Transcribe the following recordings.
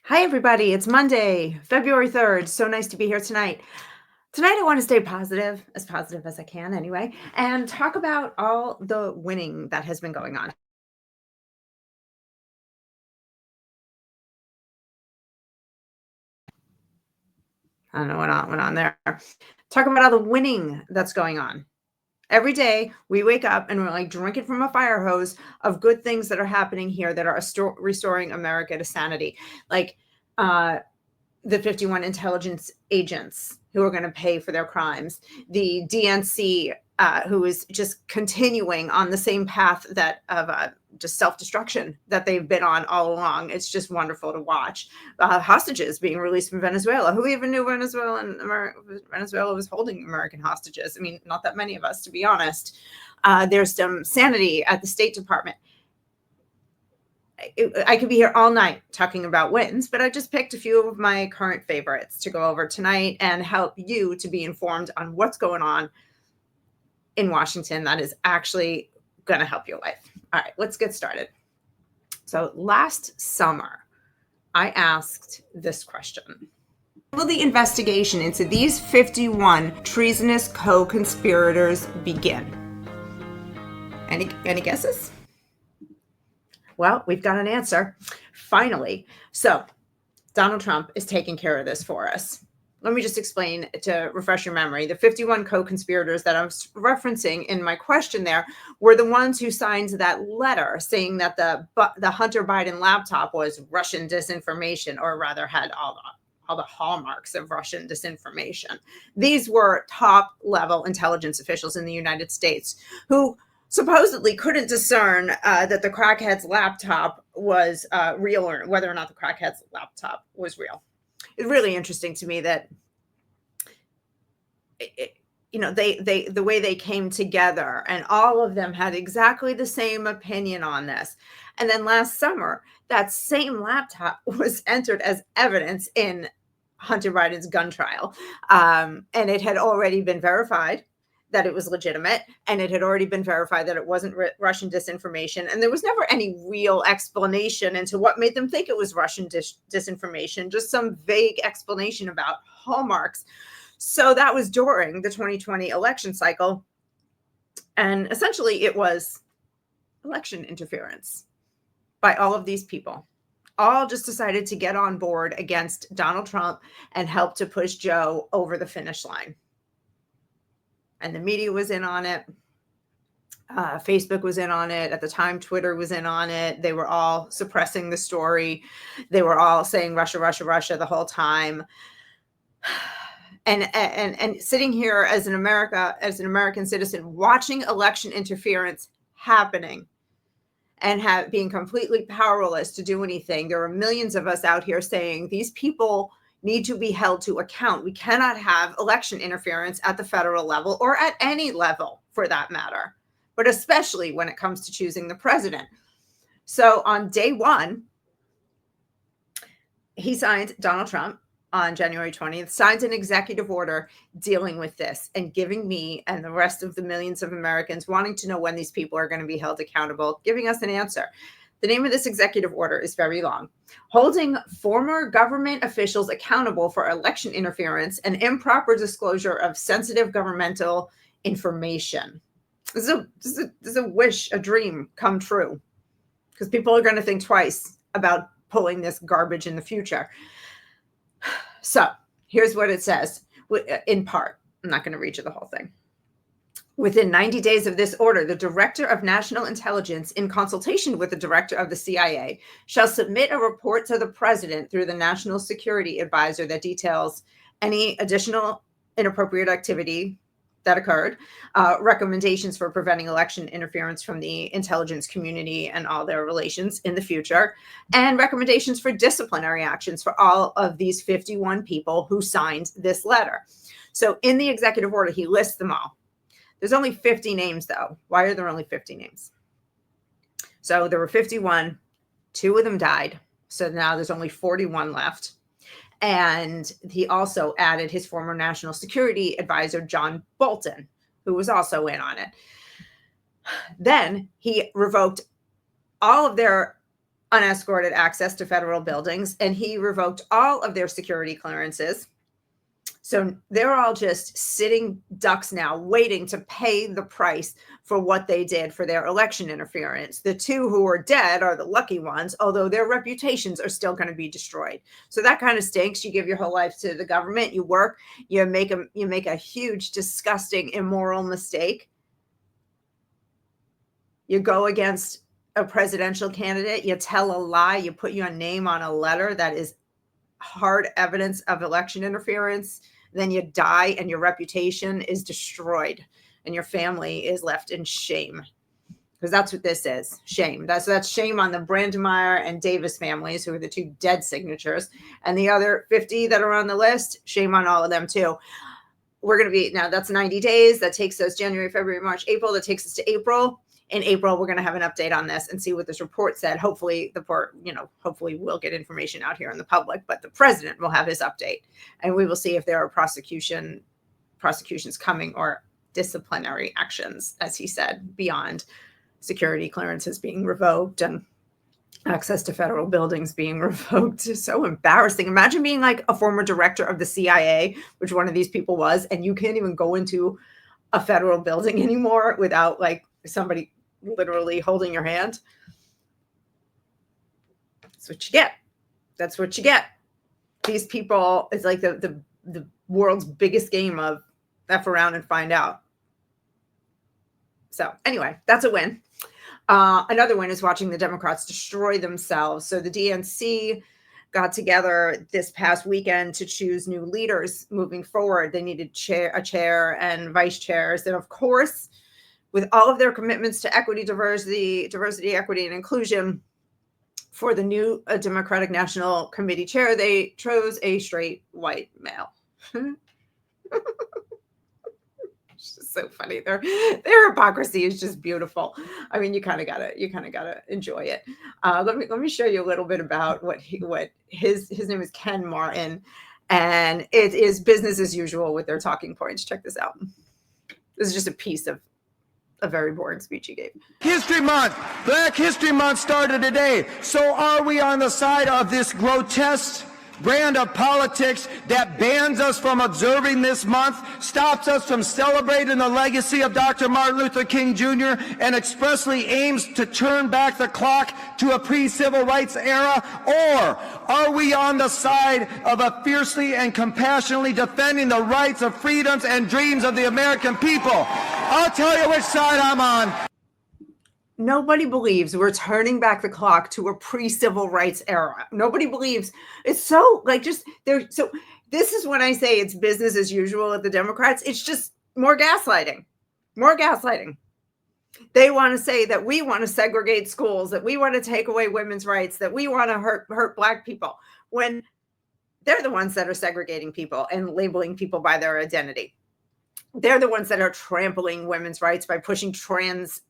Hi, everybody. It's Monday, February 3rd. So nice to be here tonight. Tonight, I want to stay positive as I can anyway, and talk about all the winning that has been going on. I don't know what went on there. Talk about all the winning that's going on. Every day, we wake up and we're like drinking from a fire hose of good things that are happening here that are restoring America to sanity. Like, uh, the 51 intelligence agents who are going to pay for their crimes, the DNC, who is just continuing on the same path that of just self-destruction that they've been on all along. It's just wonderful to watch. Hostages being released from Venezuela. Who even knew Venezuela was holding American hostages? I mean, not that many of us, to be honest. There's some sanity at the State Department. I could be here all night talking about wins, but I just picked a few of my current favorites to go over tonight and help you to be informed on what's going on in Washington that is actually going to help your life. All right, let's get started. So last summer, I asked this question. Will the investigation into these 51 treasonous co-conspirators begin? Any guesses? Well, we've got an answer, finally. So Donald Trump is taking care of this for us. Let me just explain to refresh your memory. The 51 co-conspirators that I'm referencing in my question there were the ones who signed that letter saying that the Hunter Biden laptop was Russian disinformation, or rather had all the hallmarks of Russian disinformation. These were top level intelligence officials in the United States who supposedly couldn't discern that the crackhead's laptop was real, or whether or not the crackhead's laptop was real. It's really interesting to me that they the way they came together, and all of them had exactly the same opinion on this. And then last summer, that same laptop was entered as evidence in Hunter Biden's gun trial, and it had already been verified that it was legitimate, and it had already been verified that it wasn't Russian disinformation. And there was never any real explanation into what made them think it was Russian disinformation, just some vague explanation about hallmarks. So that was during the 2020 election cycle. And essentially, it was election interference by all of these people. All just decided to get on board against Donald Trump and help to push Joe over the finish line. And the media was in on it. Facebook was in on it. At the time, Twitter was in on it. They were all suppressing the story. They were all saying Russia, Russia, Russia the whole time. And sitting here as an American citizen, watching election interference happening and being completely powerless to do anything. There are millions of us out here saying these people need to be held to account. We cannot have election interference at the federal level, or at any level for that matter, but especially when it comes to choosing the president. So on day one, Donald Trump, on January 20th, signs an executive order dealing with this and giving me and the rest of the millions of Americans wanting to know when these people are going to be held accountable, giving us an answer. The name of this executive order is very long. Holding former government officials accountable for election interference and improper disclosure of sensitive governmental information. This is a wish, a dream come true, because people are going to think twice about pulling this garbage in the future. So here's what it says in part. I'm not going to read you the whole thing. Within 90 days of this order, the Director of National Intelligence, in consultation with the Director of the CIA, shall submit a report to the President through the National Security Advisor that details any additional inappropriate activity that occurred, recommendations for preventing election interference from the intelligence community and all their relations in the future, and recommendations for disciplinary actions for all of these 51 people who signed this letter. So in the executive order, he lists them all. There's only 50 names, though. Why are there only 50 names? So there were 51. 2 of them died. So now there's only 41 left. And he also added his former national security advisor, John Bolton, who was also in on it. Then he revoked all of their unescorted access to federal buildings, and he revoked all of their security clearances. So they're all just sitting ducks now, waiting to pay the price for what they did for their election interference. The two who are dead are the lucky ones, although their reputations are still going to be destroyed. So that kind of stinks. You give your whole life to the government, you work, you make a huge, disgusting, immoral mistake. You go against a presidential candidate, you tell a lie, you put your name on a letter that is hard evidence of election interference, then you die and your reputation is destroyed and your family is left in shame, because that's what this is. Shame. That's shame on the Brandmeier and Davis families, who are the two dead signatures, and the other 50 that are on the list. Shame on all of them too. We're going to be, now that's 90 days. That takes us January, February, March, April. That takes us to April. In April, we're going to have an update on this and see what this report said. Hopefully hopefully we'll get information out here in the public, but the president will have his update, and we will see if there are prosecutions coming, or disciplinary actions, as he said, beyond security clearances being revoked and access to federal buildings being revoked. It's so embarrassing. Imagine being like a former director of the CIA, which one of these people was, and you can't even go into a federal building anymore without like somebody literally holding your hand. That's what you get. That's what you get. These people, it's like the world's biggest game of F around and find out. So anyway, that's a win. Another win is watching the Democrats destroy themselves. So the DNC got together this past weekend to choose new leaders moving forward. They needed a chair and vice chairs. And of course, with all of their commitments to equity, diversity, equity, and inclusion, for the new Democratic National Committee chair, they chose a straight white male. It's just so funny. Their hypocrisy is just beautiful. I mean, you kind of gotta enjoy it. Let me show you a little bit about what his name is Ken Martin, and it is business as usual with their talking points. Check this out. This is just a piece of a very boring speech he gave. History Month, Black History Month started today. So are we on the side of this grotesque brand of politics that bans us from observing this month, stops us from celebrating the legacy of Dr. Martin Luther King Jr., and expressly aims to turn back the clock to a pre-civil rights era? Or are we on the side of a fiercely and compassionately defending the rights of freedoms and dreams of the American people? I'll tell you which side I'm on. Nobody believes we're turning back the clock to a pre-civil rights era. Nobody believes. It's so like just there. So this is when I say it's business as usual at the Democrats. It's just more gaslighting, more gaslighting. They want to say that we want to segregate schools, that we want to take away women's rights, that we want to hurt Black people, when they're the ones that are segregating people and labeling people by their identity. They're the ones that are trampling women's rights by pushing trans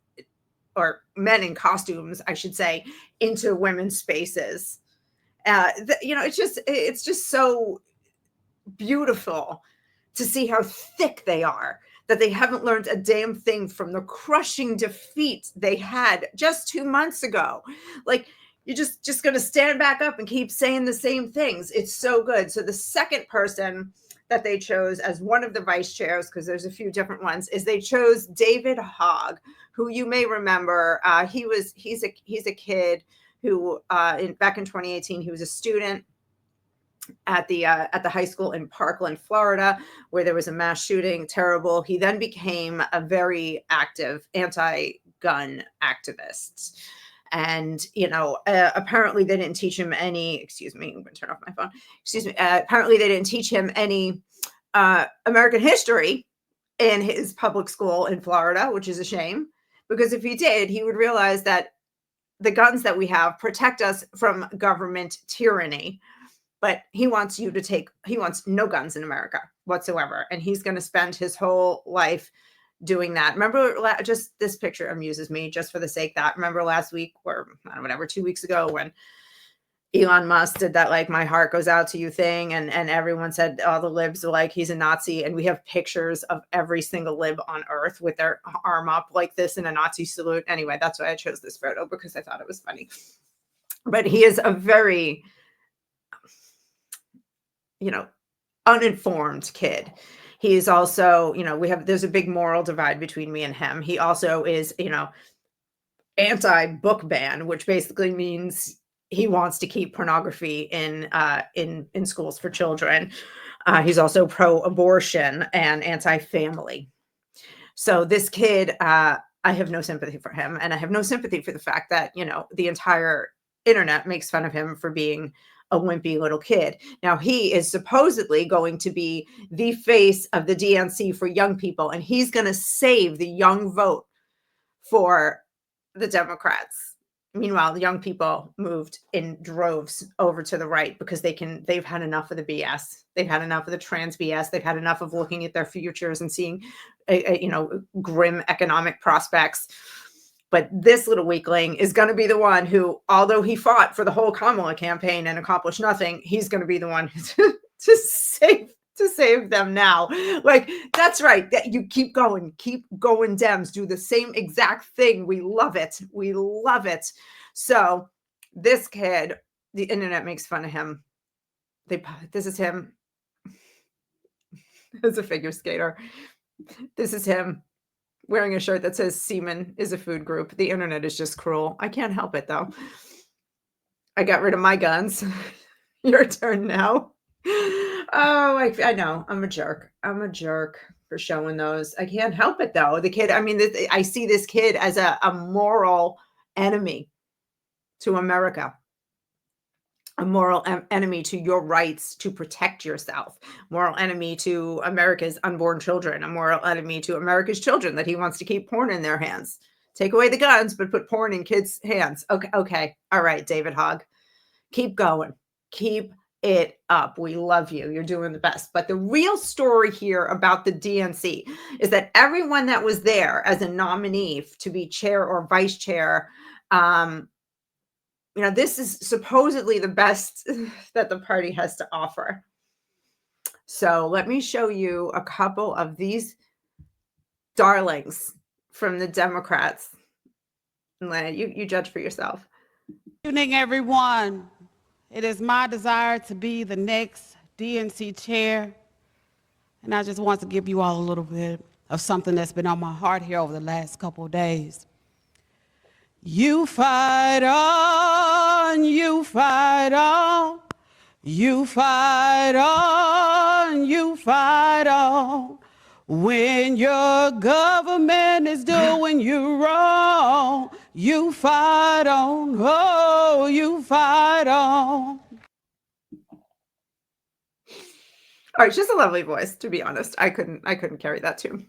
or men in costumes, I should say, into women's spaces. It's just so beautiful to see how thick they are, that they haven't learned a damn thing from the crushing defeat they had just 2 months ago. Like, you're just going to stand back up and keep saying the same things. It's so good. So the second person that they chose as one of the vice chairs, because there's a few different ones, is they chose David Hogg, who you may remember. He's a kid who back in 2018 he was a student at the high school in Parkland, Florida, where there was a mass shooting. Terrible. He then became a very active anti-gun activist. And, apparently they didn't teach him any, excuse me, I'm going to turn off my phone. Excuse me. Apparently they didn't teach him any American history in his public school in Florida, which is a shame, because if he did, he would realize that the guns that we have protect us from government tyranny. But he wants no guns in America whatsoever. And he's going to spend his whole life doing that. Remember, just this picture amuses me just for the sake that, remember last week or whatever, 2 weeks ago, when Elon Musk did that, like, my heart goes out to you thing. And everyone said, all the libs were like, he's a Nazi. And we have pictures of every single lib on earth with their arm up like this in a Nazi salute. Anyway, that's why I chose this photo, because I thought it was funny. but he is a very, uninformed kid. He is also, there's a big moral divide between me and him. He also is, anti-book ban, which basically means he wants to keep pornography in schools for children. He's also pro-abortion and anti-family. So this kid, I have no sympathy for him, and I have no sympathy for the fact that the entire internet makes fun of him for being a wimpy little kid. Now he is supposedly going to be the face of the DNC for young people, and he's going to save the young vote for the Democrats. Meanwhile, the young people moved in droves over to the right because they've had enough of the BS. They've had enough of the trans BS. They've had enough of looking at their futures and seeing, grim economic prospects. But this little weakling is going to be the one who, although he fought for the whole Kamala campaign and accomplished nothing, he's going to be the one to save them now. Like, that's right. That you keep going, Dems. Do the same exact thing. We love it. We love it. So this kid, the internet makes fun of him. This is him as a figure skater. This is him wearing a shirt that says semen is a food group. The internet is just cruel. I can't help it though. I got rid of my guns. Your turn now. Oh, I know. I'm a jerk. I'm a jerk for showing those. I can't help it though. The kid, I see this kid as a moral enemy to America. A moral enemy to your rights to protect yourself, moral enemy to America's unborn children, a moral enemy to America's children that he wants to keep porn in their hands. Take away the guns, but put porn in kids' hands. Okay. All right, David Hogg. Keep going. Keep it up. We love you. You're doing the best. But the real story here about the DNC is that everyone that was there as a nominee to be chair or vice chair, this is supposedly the best that the party has to offer. So let me show you a couple of these darlings from the Democrats. Elena, you judge for yourself. Good evening, everyone. It is my desire to be the next DNC chair. And I just want to give you all a little bit of something that's been on my heart here over the last couple of days. You fight on, you fight on, you fight on, you fight on. When your government is doing you wrong, you fight on, oh, you fight on. All right, she's a lovely voice, to be honest. I couldn't carry that tune.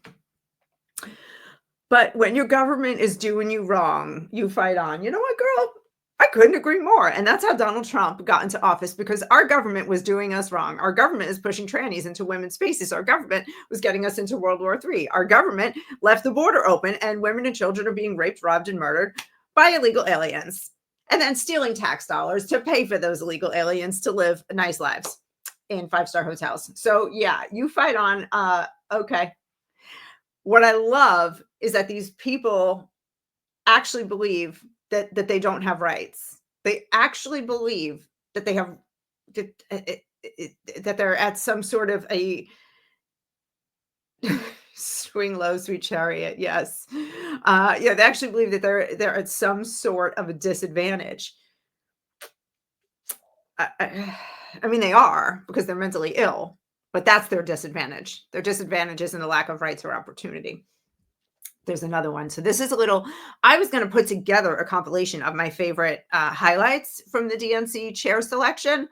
But when your government is doing you wrong, you fight on. You know what, girl? I couldn't agree more. And that's how Donald Trump got into office, because our government was doing us wrong. Our government is pushing trannies into women's spaces. Our government was getting us into World War III. Our government left the border open, and women and children are being raped, robbed, and murdered by illegal aliens, and then stealing tax dollars to pay for those illegal aliens to live nice lives in five-star hotels. So yeah, you fight on. Okay. What I love is that these people actually believe that they don't have rights. They actually believe that they have that they're at some sort of a swing low, sweet chariot. Yes, they actually believe that they're at some sort of a disadvantage. I mean, they are, because they're mentally ill. But that's their disadvantage. Their disadvantage isn't a lack of rights or opportunity. There's another one. So this is I was going to put together a compilation of my favorite highlights from the DNC chair selection.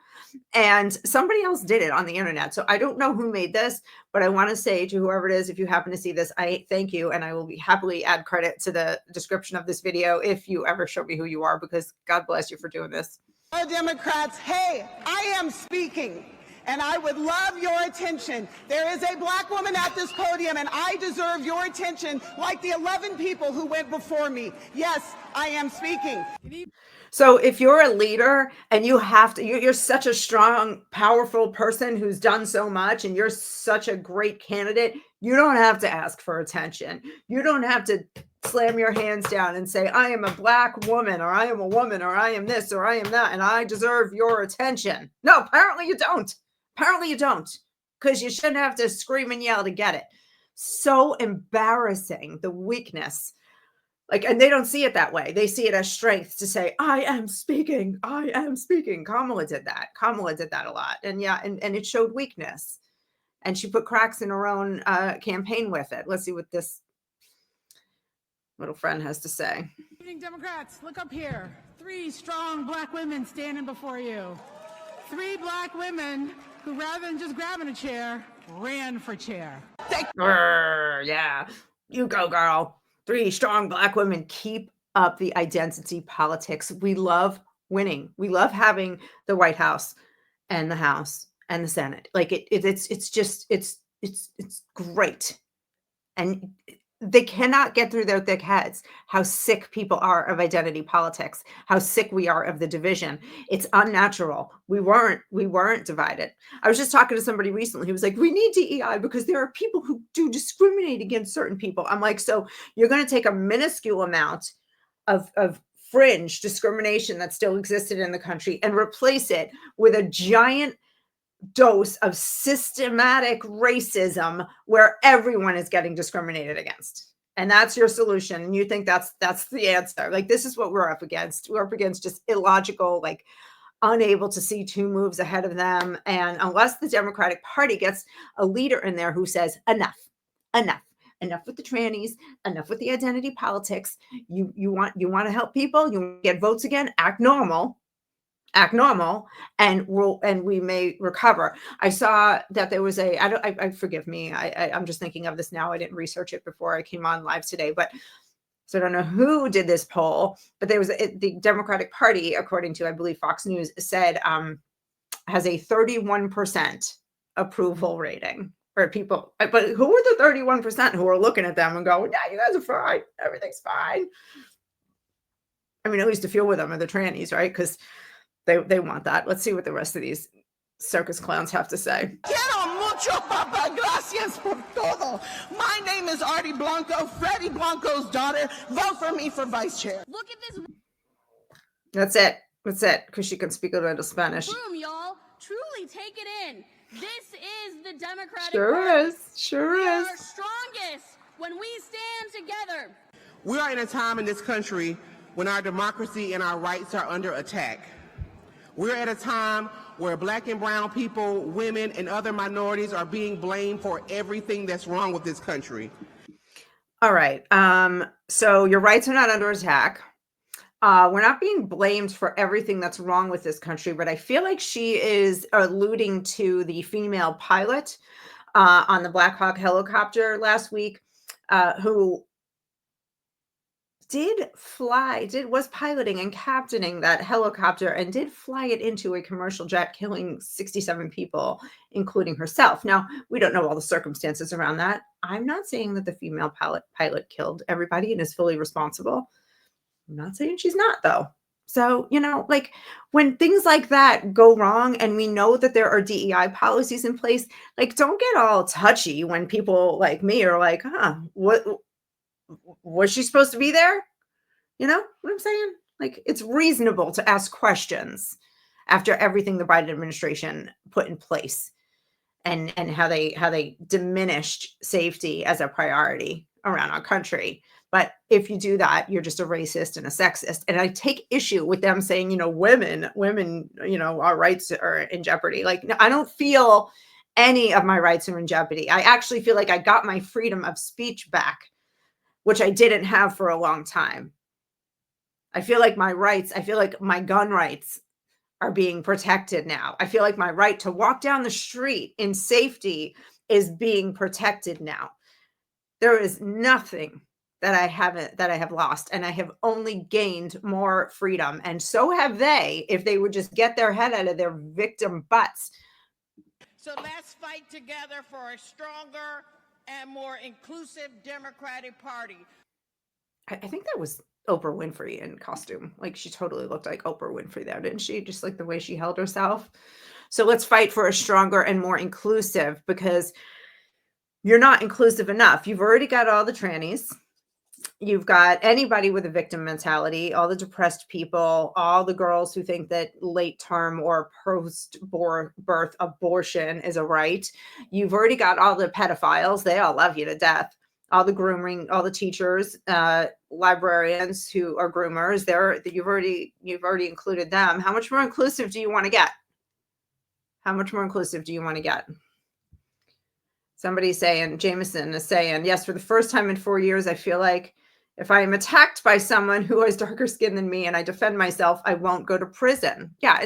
And somebody else did it on the internet. So I don't know who made this, but I want to say to whoever it is, if you happen to see this, I thank you. And I will be happily add credit to the description of this video if you ever show me who you are, because God bless you for doing this. Democrats, hey, I am speaking. And I would love your attention. There is a black woman at this podium, and I deserve your attention like the 11 people who went before me. Yes, I am speaking. So if you're a leader and you're such a strong, powerful person who's done so much, and you're such a great candidate, you don't have to ask for attention. You don't have to slam your hands down and say, I am a black woman, or I am a woman, or I am this, or I am that, and I deserve your attention. No, apparently you don't. Apparently you don't, because you shouldn't have to scream and yell to get it. So embarrassing, the weakness. Like, and they don't see it that way. They see it as strength to say, I am speaking. I am speaking. Kamala did that. Kamala did that a lot. And yeah, and it showed weakness. And she put cracks in her own campaign with it. Let's see what this little friend has to say. Good evening, Democrats. Look up here. 3 strong black women standing before you. 3 black women who, rather than just grabbing a chair, ran for chair. Yeah, you go, girl. 3 strong black women. Keep up the identity politics. We love winning. We love having the White House and the House and the Senate. Like it's great. And they cannot get through their thick heads how sick people are of identity politics, how sick we are of the division. It's unnatural. We weren't divided. I was just talking to somebody recently who was like, we need DEI because there are people who do discriminate against certain people. I'm like, so you're going to take a minuscule amount of fringe discrimination that still existed in the country and replace it with a giant dose of systematic racism where everyone is getting discriminated against, and that's your solution, and you think that's the answer. Like, this is what we're up against. We're up against just illogical, like unable to see 2 moves ahead of them. And unless the Democratic Party gets a leader in there who says enough with the trannies, enough with the identity politics, you want to help people, you get votes again, act normal, and we may recover. I saw that there was forgive me. I'm just thinking of this now. I didn't research it before I came on live today, but so I don't know who did this poll, but there was the Democratic Party, according to, I believe, Fox News, said has a 31% approval rating for people. But who are the 31% who are looking at them and go, yeah, you guys are fine. Everything's fine. I mean, at least to feel with them are the trannies, right? Because they want that. Let's see what the rest of these circus clowns have to say. Quiero mucho, papa. Gracias por todo. My name is Artie Blanco, Freddie Blanco's daughter. Vote for me for vice chair. Look at this That's it. That's it. Because she can speak a little Spanish. room, y'all. Truly take it in. This is the Democratic Sure Party. is. Sure We is. are strongest when we stand together. We are in a time in this country when our democracy and our rights are under attack. We're at a time where black and brown people, women, and other minorities are being blamed for everything that's wrong with this country. All right. So your rights are not under attack. We're not being blamed for everything that's wrong with this country, but I feel like she is alluding to the female pilot on the Black Hawk helicopter last week, who was piloting and captaining that helicopter and did fly it into a commercial jet, killing 67 people, including herself. Now, we don't know all the circumstances around that. I'm not saying that the female pilot killed everybody and is fully responsible. I'm not saying she's not, though. So, like when things like that go wrong and we know that there are DEI policies in place, like don't get all touchy when people like me are like, what was she supposed to be there? You know what I'm saying? Like, it's reasonable to ask questions after everything the Biden administration put in place and how they diminished safety as a priority around our country. But if you do that, you're just a racist and a sexist. And I take issue with them saying, women, our rights are in jeopardy. Like, I don't feel any of my rights are in jeopardy. I actually feel like I got my freedom of speech back, which I didn't have for a long time. I feel like my gun rights are being protected now. I feel like my right to walk down the street in safety is being protected now. There is nothing that I have lost, and I have only gained more freedom. And so have they, if they would just get their head out of their victim butts. So let's fight together for a stronger and more inclusive Democratic Party. I think that was Oprah Winfrey in costume. Like, she totally looked like Oprah Winfrey there, didn't she? Just like the way she held herself. So let's fight for a stronger and more inclusive, because you're not inclusive enough. You've already got all the trannies. You've got anybody with a victim mentality, all the depressed people, all the girls who think that late term or post birth abortion is a right. You've already got all the pedophiles. They all love you to death. All the grooming, all the teachers, librarians who are groomers. You've already included them. How much more inclusive do you want to get? How much more inclusive do you want to get? Somebody's saying, Jameson is saying, yes, for the first time in 4 years, I feel like if I am attacked by someone who has darker skin than me and I defend myself, I won't go to prison. Yeah,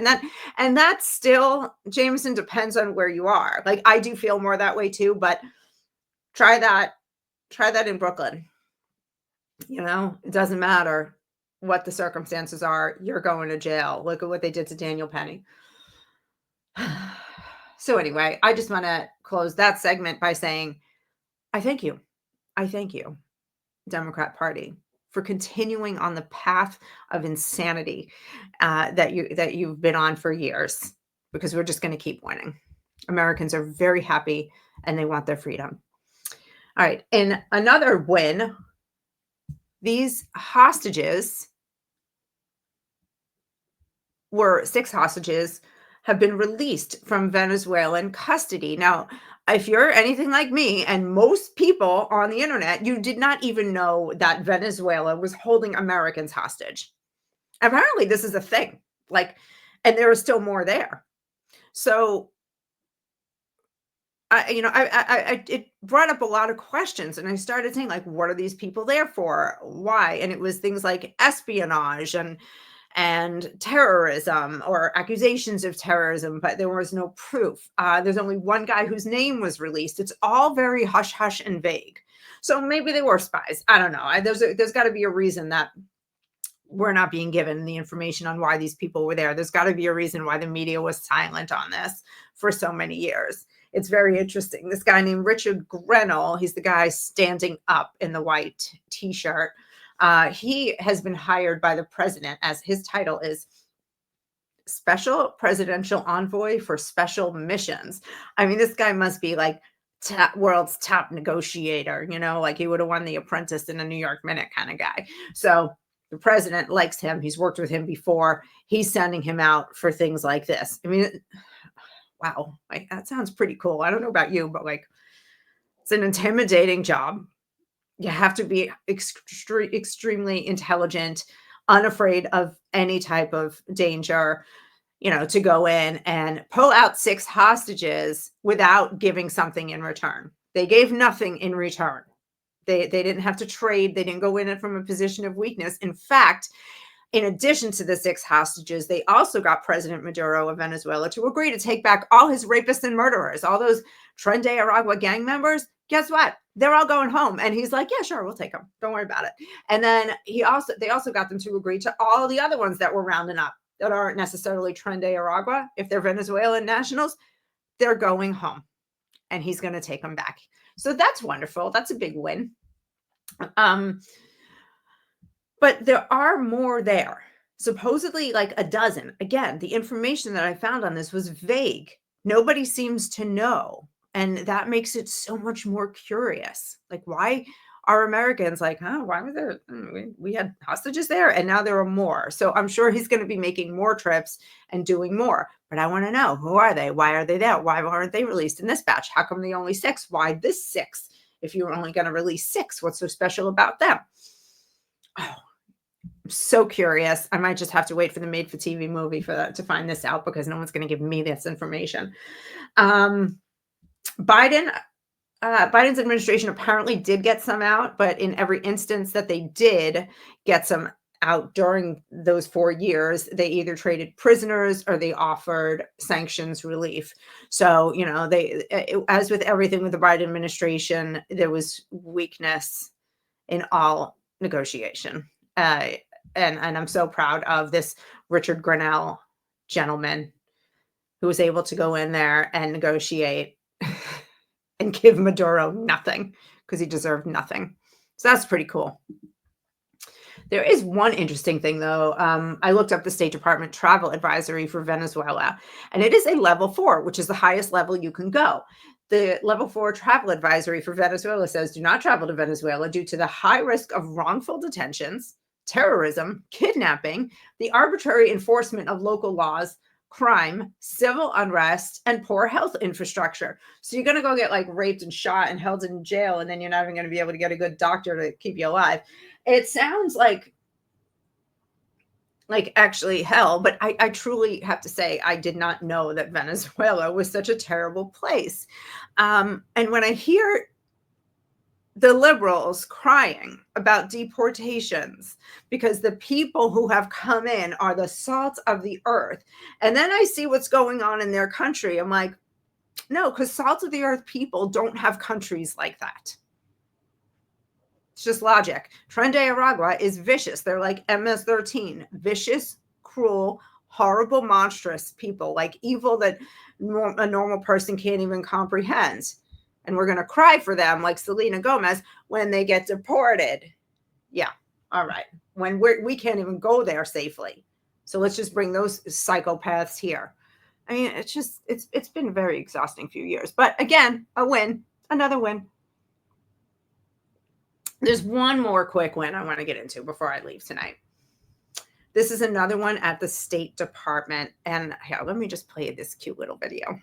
and that's still, Jameson, depends on where you are. Like, I do feel more that way too, but try that in Brooklyn. You know, it doesn't matter what the circumstances are, you're going to jail. Look at what they did to Daniel Penny. So anyway, I just want to close that segment by saying, I thank you. I thank you, Democrat Party, for continuing on the path of insanity that you've been on for years, because we're just going to keep winning. Americans are very happy and they want their freedom. All right. In another win, these hostages were 6 hostages have been released from Venezuelan custody. Now, if you're anything like me and most people on the internet, you did not even know that Venezuela was holding Americans hostage. Apparently, this is a thing. And there are still more there. So, it brought up a lot of questions, and I started saying, like, what are these people there for? Why? And it was things like espionage and terrorism, or accusations of terrorism, but there was no proof. There's only one guy whose name was released. It's all very hush hush and vague. So maybe they were spies. I don't know. There's got to be a reason that we're not being given the information on why these people were there. There's got to be a reason why the media was silent on this for so many years. It's very interesting. This guy named Richard Grenell, he's the guy standing up in the white t-shirt. He has been hired by the president, as his title is Special Presidential Envoy for Special Missions. I mean, this guy must be like world's top negotiator, like he would have won The Apprentice in a New York Minute kind of guy. So the president likes him. He's worked with him before. He's sending him out for things like this. I mean, wow, that sounds pretty cool. I don't know about you, but it's an intimidating job. You have to be extremely intelligent, unafraid of any type of danger, to go in and pull out 6 hostages without giving something in return. They gave nothing in return. They didn't have to trade. They didn't go in it from a position of weakness. In fact, in addition to the 6 hostages, they also got President Maduro of Venezuela to agree to take back all his rapists and murderers, all those Tren de Aragua gang members. Guess what? They're all going home. And he's like, yeah, sure, we'll take them. Don't worry about it. And then they also got them to agree to all the other ones that were rounding up that aren't necessarily Tren de Aragua. If they're Venezuelan nationals, they're going home. And he's going to take them back. So that's wonderful. That's a big win. But there are more there. Supposedly like a dozen. Again, the information that I found on this was vague. Nobody seems to know. And that makes it so much more curious. Like, why are Americans like, why was there? We had hostages there and now there are more. So I'm sure he's going to be making more trips and doing more. But I want to know, who are they? Why are they there? Why aren't they released in this batch? How come the only 6? Why this 6? If you were only going to release 6, what's so special about them? Oh, I'm so curious. I might just have to wait for the made-for-TV movie to find this out, because no one's going to give me this information. Biden's administration apparently did get some out, but in every instance that they did get some out during those 4 years, they either traded prisoners or they offered sanctions relief. So, as with everything with the Biden administration, there was weakness in all negotiation. And I'm so proud of this Richard Grenell gentleman who was able to go in there and negotiate and give Maduro nothing, because he deserved nothing. So that's pretty cool. There is one interesting thing, though. I looked up the State Department travel advisory for Venezuela, and it is a level 4, which is the highest level you can go. The level 4 travel advisory for Venezuela says do not travel to Venezuela due to the high risk of wrongful detentions, terrorism, kidnapping, the arbitrary enforcement of local laws, crime, civil unrest, and poor health infrastructure. So you're going to go get like raped and shot and held in jail, and then you're not even going to be able to get a good doctor to keep you alive. It sounds like actually hell, but I truly have to say I did not know that Venezuela was such a terrible place. And when I hear the liberals crying about deportations because the people who have come in are the salt of the earth, and then I see what's going on in their country, I'm like, no, because salt of the earth people don't have countries like that. It's just logic. Tren de Aragua is vicious. They're like MS-13, vicious, cruel, horrible, monstrous people, like evil that a normal person can't even comprehend. And we're going to cry for them like Selena Gomez when they get deported. Yeah, all right. When we can't even go there safely. So let's just bring those psychopaths here. I mean, it's been a very exhausting few years. But again, a win, another win. There's one more quick win I want to get into before I leave tonight. This is another one at the State Department. And yeah, let me just play this cute little video.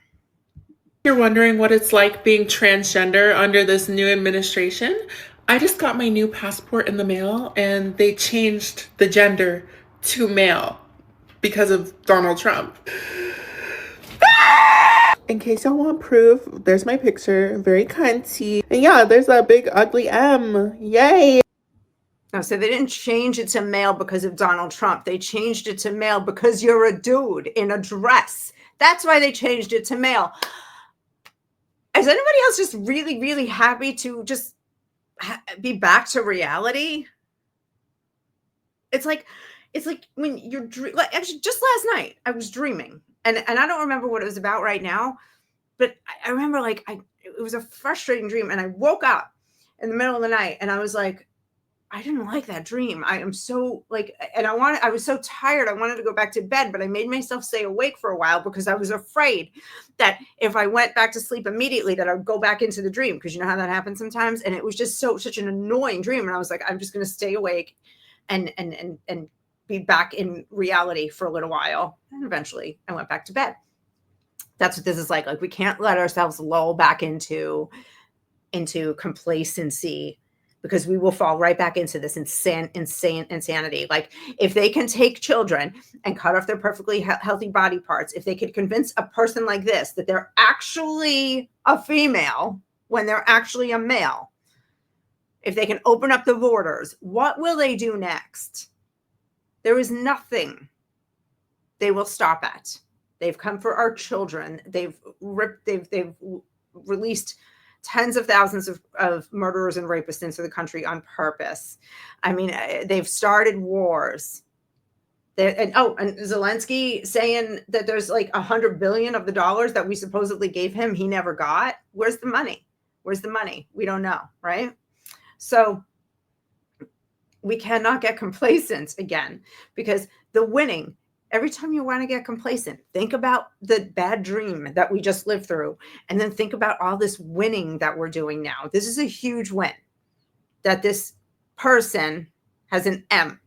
You're wondering what it's like being transgender under this new administration? I just got my new passport in the mail and they changed the gender to male because of Donald Trump. In case y'all want proof, there's my picture, very cunty. And yeah, there's that big ugly M. Yay! No, so they didn't change it to male because of Donald Trump. They changed it to male because you're a dude in a dress. That's why they changed it to male. Is anybody else just really, really happy to just be back to reality? It's like when you're like, actually just last night I was dreaming. And I don't remember what it was about right now, but I remember like it was a frustrating dream. And I woke up in the middle of the night and I was like, I didn't like that dream. I am so like, and I was so tired. I wanted to go back to bed, but I made myself stay awake for a while because I was afraid that if I went back to sleep immediately, that I would go back into the dream. Because you know how that happens sometimes. And it was just such an annoying dream. And I was like, I'm just going to stay awake and be back in reality for a little while. And eventually I went back to bed. That's what this is like. Like we can't let ourselves lull back into complacency, because we will fall right back into this insane insanity. Like if they can take children and cut off their perfectly healthy body parts, if they could convince a person like this that they're actually a female when they're actually a male, if they can open up the borders, what will they do next? There is nothing they will stop at. They've come for our children. They've released tens of thousands of murderers and rapists into the country on purpose. I mean, they've started wars. And Zelensky saying that there's like $100 billion of the dollars that we supposedly gave him, he never got. Where's the money? Where's the money? We don't know, right? So we cannot get complacent again, because the winning, every time you want to get complacent, think about the bad dream that we just lived through, and then think about all this winning that we're doing now. This is a huge win, that this person has an M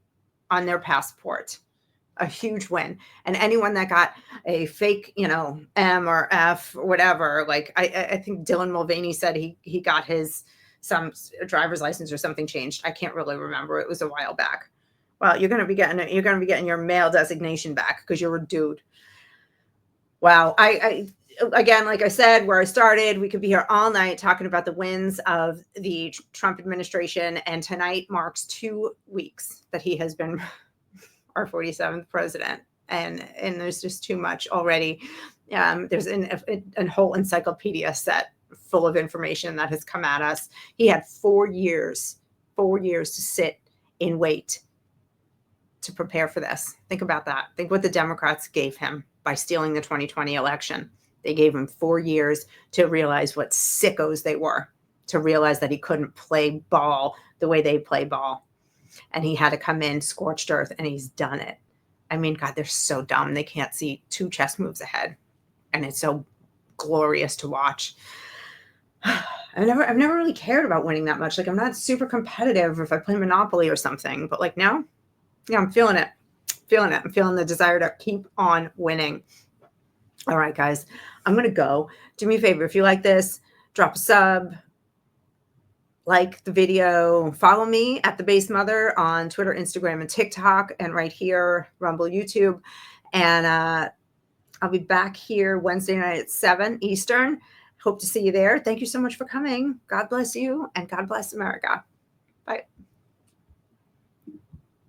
on their passport. A huge win. And anyone that got a fake, M or F or whatever, like I think Dylan Mulvaney said he got some driver's license or something changed. I can't really remember. It was a while back. Well, you're going to be getting your male designation back because you're a dude. Wow. I again, like I said, where I started, we could be here all night talking about the wins of the Trump administration. And tonight marks 2 weeks that he has been our 47th president. And there's just too much already. There's a whole encyclopedia set full of information that has come at us. He had 4 years to sit and wait to prepare for this. Think about that. Think what the Democrats gave him by stealing the 2020 election. They gave him 4 years to realize what sickos they were, to realize that he couldn't play ball the way they play ball. And he had to come in scorched earth, and he's done it. I mean, God, they're so dumb. They can't see 2 chess moves ahead. And it's so glorious to watch. I've never really cared about winning that much. Like, I'm not super competitive if I play Monopoly or something, but like now, yeah, I'm feeling it. I'm feeling the desire to keep on winning. All right, guys, I'm going to go. Do me a favor. If you like this, drop a sub, like the video, follow me at The Base Mother on Twitter, Instagram, and TikTok, and right here, Rumble, YouTube. And I'll be back here Wednesday night at 7 Eastern. Hope to see you there. Thank you so much for coming. God bless you, and God bless America.